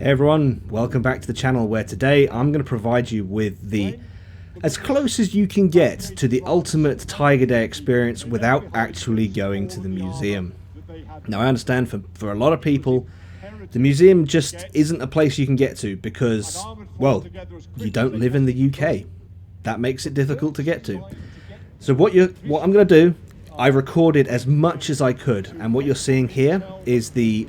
Hey everyone, welcome back to the channel where today I'm going to provide you with the as close as you can get to the ultimate Tiger Day experience without actually going to the museum. Now I understand for a lot of people the museum just isn't a place you can get to because, well, you don't live in the UK. That makes it difficult to get to. So what I'm going to do, I recorded as much as I could, and what you're seeing here is the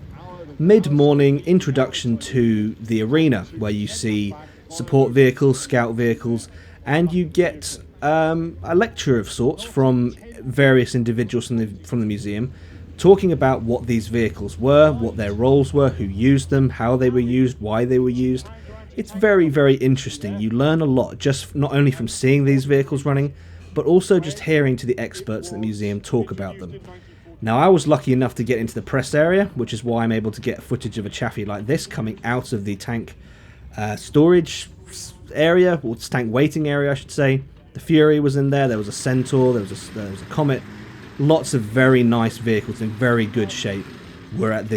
mid-morning introduction to the arena, where you see support vehicles, scout vehicles, and you get a lecture of sorts from various individuals from the museum talking about what these vehicles were, what their roles were, who used them, how they were used, why they were used. It's very, very interesting. You learn a lot just not only from seeing these vehicles running, but also just hearing to the experts at the museum talk about them. Now, I was lucky enough to get into the press area, which is why I'm able to get footage of a chaffee like this coming out of the tank storage area, or tank waiting area, I should say. The Fury was in there, there was a Centaur, there was a Comet. Lots of very nice vehicles in very good shape were at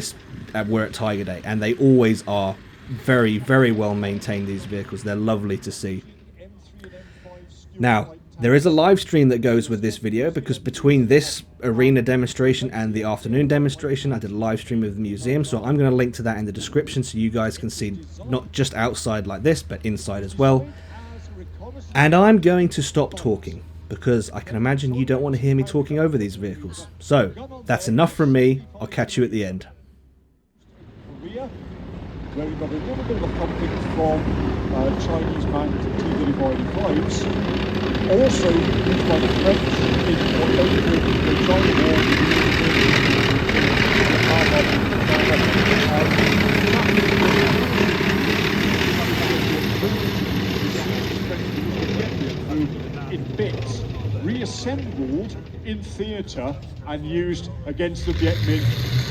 Tiger Day, and they always are very, very well maintained, these vehicles. They're lovely to see. Now, there is a live stream that goes with this video, because between this arena demonstration and the afternoon demonstration I did a live stream of the museum, so I'm going to link to that in the description so you guys can see not just outside like this but inside as well. And I'm going to stop talking because I can imagine you don't want to hear me talking over these vehicles. So that's enough from me. I'll catch you at the end. Where we've got a little bit of a conflict from Chinese manned T-35s, also used by the French in what they call the China War. In bits, reassembled in theatre and used against the Viet Minh.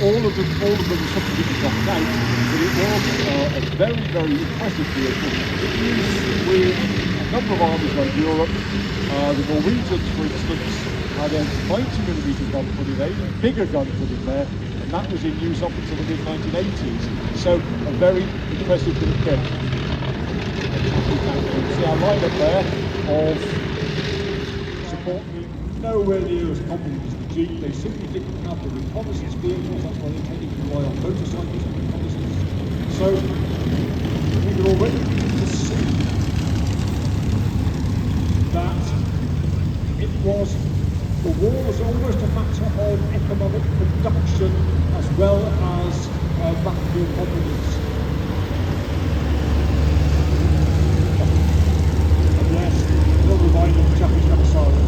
All of them were something that was knocked out, but it was a very, very impressive vehicle. It used with a number of armies around Europe. The Norwegians, for instance, had a 90mm gun put in, a bigger gun put in there, and that was in use up until the mid-1980s. So a very impressive bit of kit. You can see our lineup there of support nowhere near as common as the Jeep. They simply didn't have the reconnaissance vehicles, that's why they tended to rely on motorcycles and reconnaissance. So we can already begin to see that the war was almost a matter of economic production as well as battlefield competence. And yes, we'll remind of Japanese Kawasaki.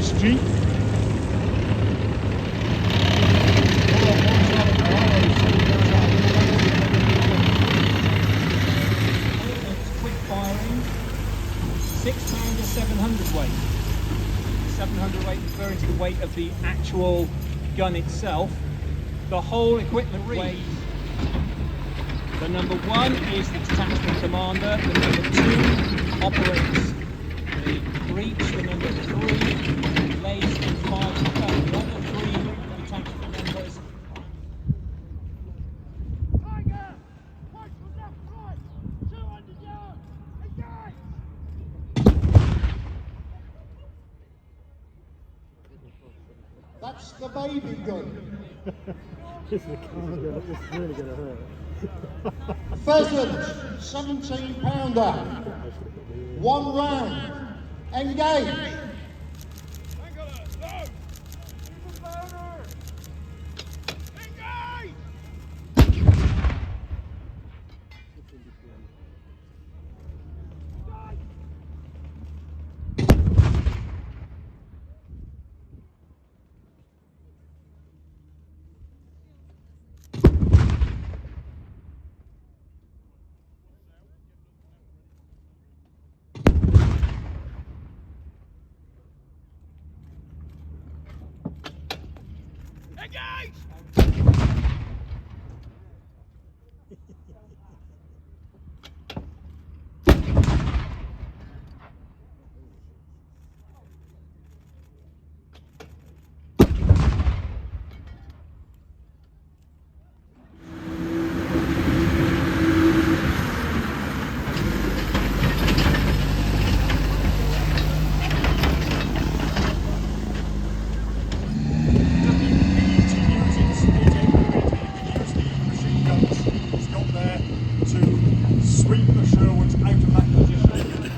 Street. Quick firing, 6-pounder, 700 weight. 700 weight referring to the weight of the actual gun itself. The whole equipment weighs. The number 1 is the detachment commander. The number 2 operates the breach. The number 3 lays in 5 the other 3 detachment members. Tiger! Point from left, right! 200 yards! Engage! That's the baby gun. This is really going to hurt. Pheasant, 17-pounder. 1 round. Engage. Sweep the Sherwoods out of that position.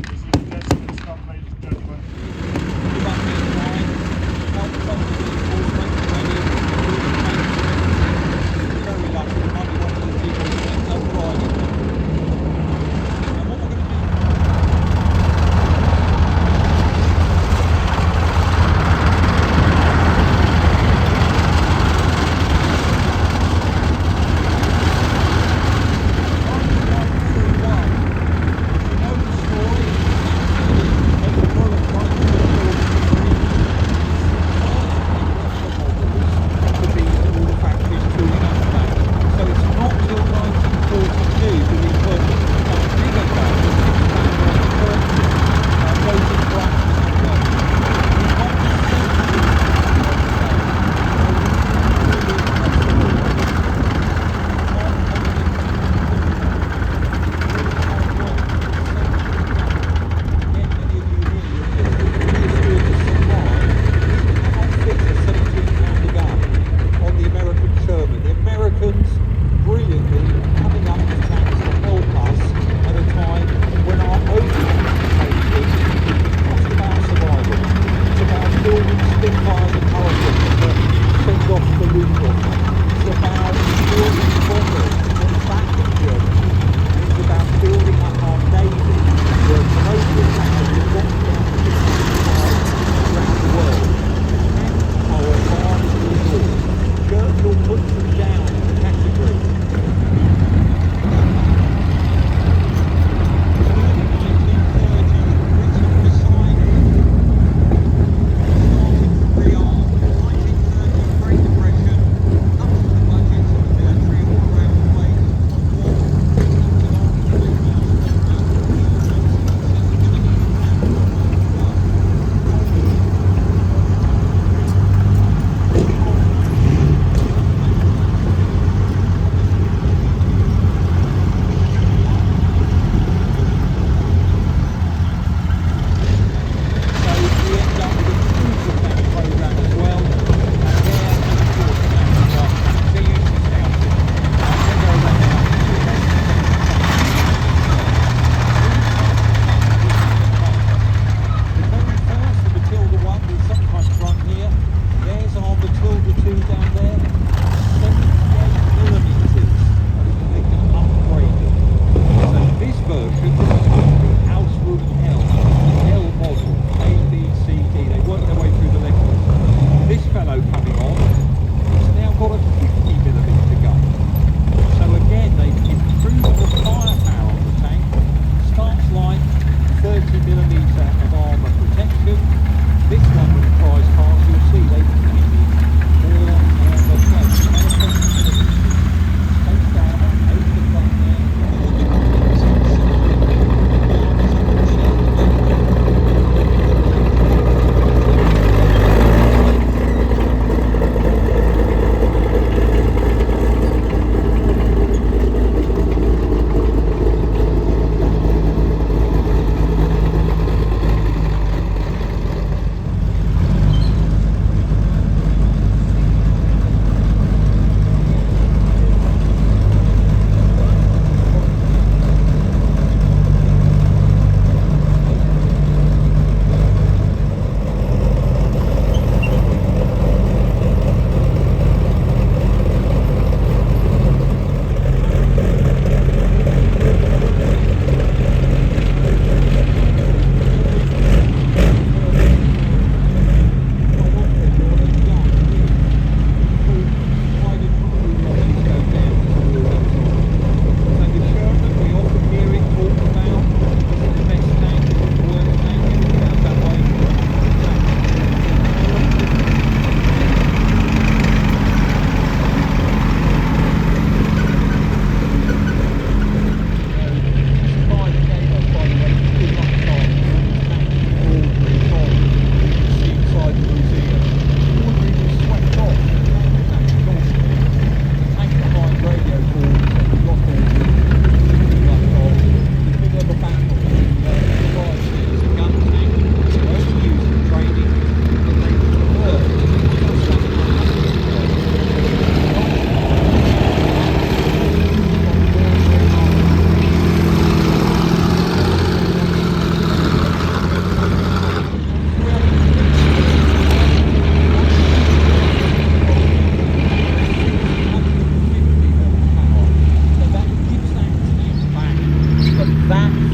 This is desperate stuff, ladies and gentlemen.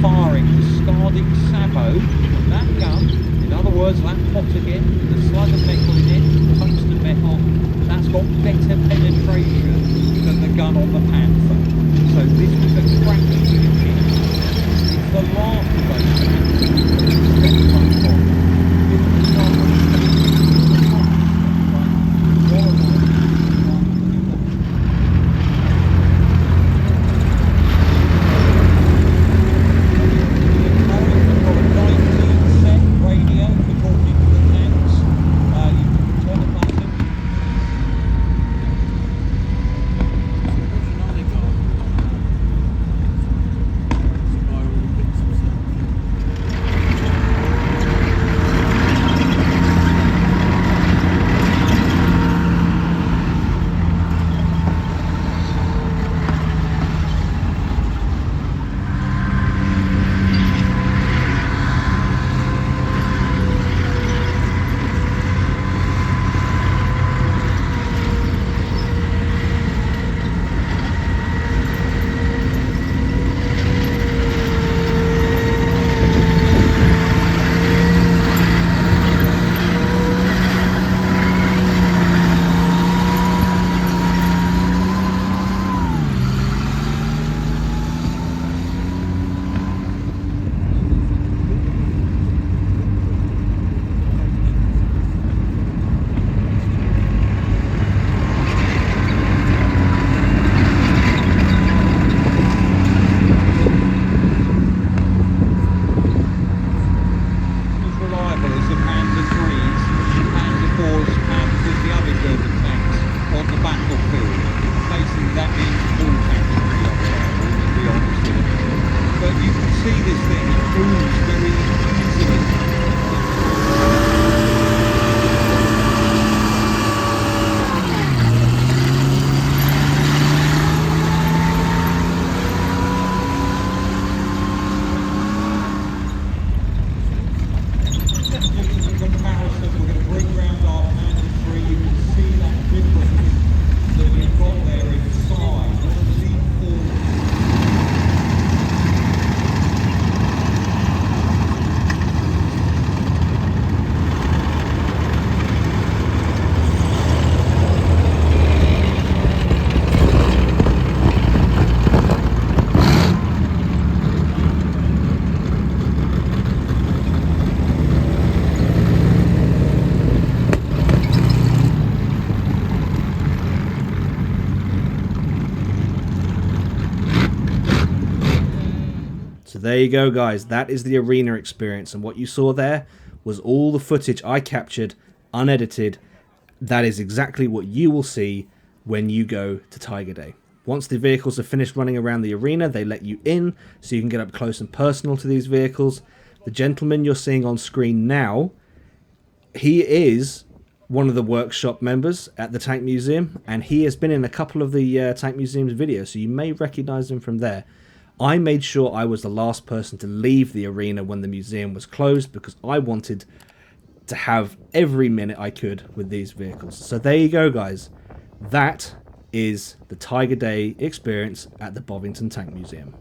firing discarded sabot from that gun. In other words, that pot again, with the slug of metal in it, tungsten metal, that's got better penetration than the gun on the Panther. So this was a cracking unit. It's the last of those tanks. So there you go, guys. That is the arena experience, and what you saw there was all the footage I captured, unedited. That is exactly what you will see when you go to Tiger Day. Once the vehicles are finished running around the arena, they let you in so you can get up close and personal to these vehicles. The gentleman you're seeing on screen now, he is one of the workshop members at the Tank Museum, and he has been in a couple of the Tank Museum's videos, so you may recognize him from there. I made sure I was the last person to leave the arena when the museum was closed because I wanted to have every minute I could with these vehicles. So there you go, guys. That is the Tiger Day experience at the Bovington Tank Museum.